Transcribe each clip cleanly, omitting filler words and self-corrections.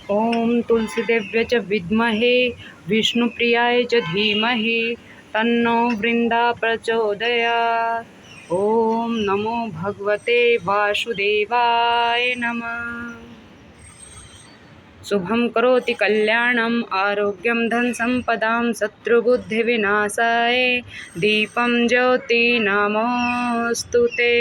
ॐ तुलसीदेव्यै च विद्महे विष्णुप्रियाय च धीमहि तन्नो वृन्दा प्रचोदयात्। ॐ नमो भगवते वासुदेवाय नमः। शुभं करोति कल्याणम् आरोग्यं धनसम्पदां शत्रुबुद्धिविनाशाय दीपं ज्योति नमोऽस्तुते।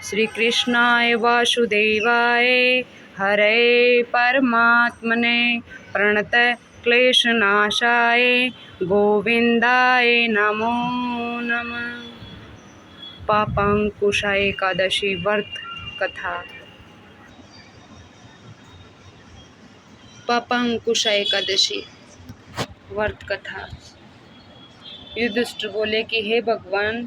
श्री कृष्णाय वासुदेवाय हरे परमात्मने प्रणत क्लेशनाशाय गोविंदाय नमो नमः। पापांकुशा एकादशी व्रत कथा। पापांकुशा एकादशी व्रत कथा। युधिष्ठिर बोले कि हे भगवान,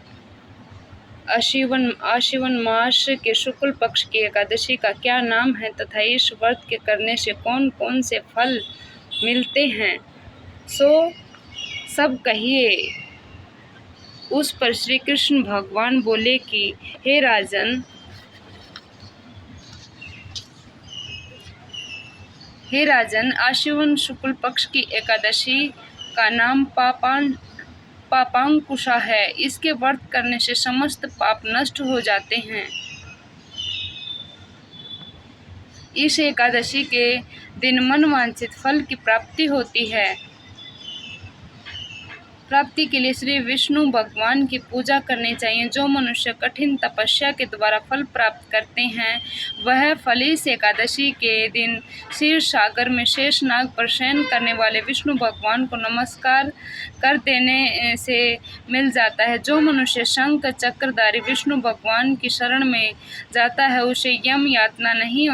आश्विन मास के शुक्ल पक्ष की एकादशी का क्या नाम है तथा इस व्रत के करने से कौन कौन से फल मिलते हैं, सो सब कहिए। उस पर श्री कृष्ण भगवान बोले कि हे राजन, आश्विन शुक्ल पक्ष की एकादशी का नाम पापांकुशा है। इसके व्रत करने से समस्त पाप नष्ट हो जाते हैं। इस एकादशी के दिन मनवांछित फल की प्राप्ति होती है। प्राप्ति के लिए श्री विष्णु भगवान की पूजा करनी चाहिए। जो मनुष्य कठिन तपस्या के द्वारा फल प्राप्त करते हैं, वह फल इस एकादशी के दिन क्षीर सागर में शेषनाग पर शयन करने वाले विष्णु भगवान को नमस्कार कर देने से मिल जाता है। जो मनुष्य शंख चक्रधारी विष्णु भगवान की शरण में जाता है, उसे यम यातना नहीं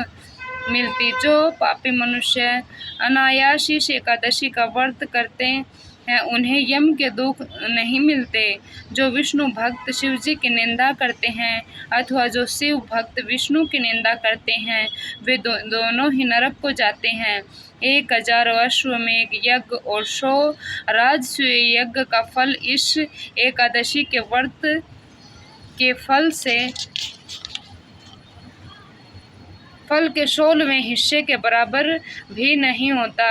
मिलती। जो पापी मनुष्य अनायास इस एकादशी का व्रत करते हैं, उन्हें यम के दुख नहीं मिलते। जो विष्णु भक्त शिव जी की निंदा करते हैं अथवा जो शिव भक्त विष्णु की निंदा करते हैं, वे दोनों ही नरक को जाते हैं। 1000 अश्वमेघ यज्ञ और 100 राजसूय यज्ञ का फल इस एकादशी के व्रत के फल के 16वें हिस्से के बराबर भी नहीं होता।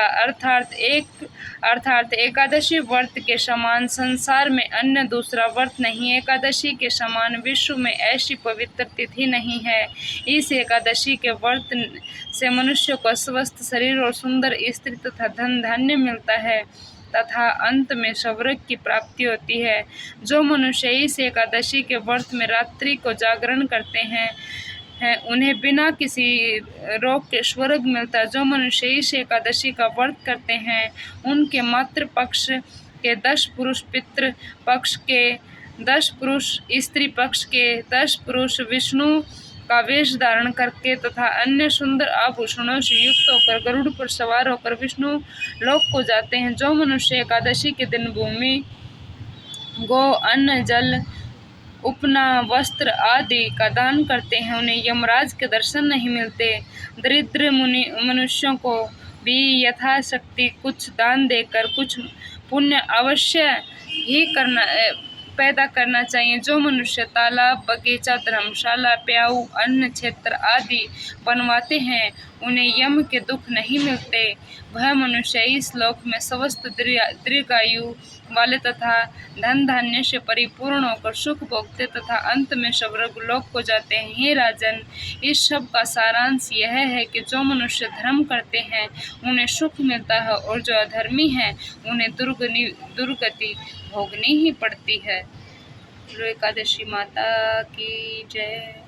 अर्थात एकादशी व्रत के समान संसार में अन्य दूसरा व्रत नहीं। एकादशी के समान विश्व में ऐसी पवित्र तिथि नहीं है। इस एकादशी के व्रत से मनुष्य को स्वस्थ शरीर और सुंदर स्त्री तथा धन धान्य मिलता है तथा अंत में स्वर्ग की प्राप्ति होती है। जो मनुष्य इस एकादशी के व्रत में रात्रि को जागरण करते हैं, उन्हें बिना किसी रोग के स्वर्ग मिलता है। जो मनुष्य इस एकादशी का व्रत करते हैं, उनके मातृ पक्ष के 10 पुरुष, पितृ पक्ष के 10 पुरुष, स्त्री पक्ष के 10 पुरुष विष्णु का वेश धारण करके तथा अन्य सुंदर आभूषणों से युक्त होकर गरुड़ पर सवार होकर विष्णु लोक को जाते हैं। जो मनुष्य एकादशी के दिन भूमि, गौ, अन्न, जल, उपना, वस्त्र आदि का दान करते हैं, उन्हें यमराज के दर्शन नहीं मिलते। दरिद्र मनुष्यों को भी यथाशक्ति कुछ दान देकर कुछ पुण्य अवश्य ही पैदा करना चाहिए। जो मनुष्य तालाब, बगीचा, धर्मशाला, प्याऊ, अन्न क्षेत्र आदि बनवाते हैं, उन्हें यम के दुख नहीं मिलते। वह मनुष्य इस लोक में स्वस्थ दीर्घायु वाले तथा धन धान्य से परिपूर्ण होकर सुख भोगते तथा अंत में स्वर्ग लोक को जाते हैं। हे राजन, इस सब का सारांश यह है कि जो मनुष्य धर्म करते हैं, उन्हें सुख मिलता है और जो अधर्मी हैं, उन्हें दुर्गति भोगनी ही पड़ती है। एकादशी माता की जय।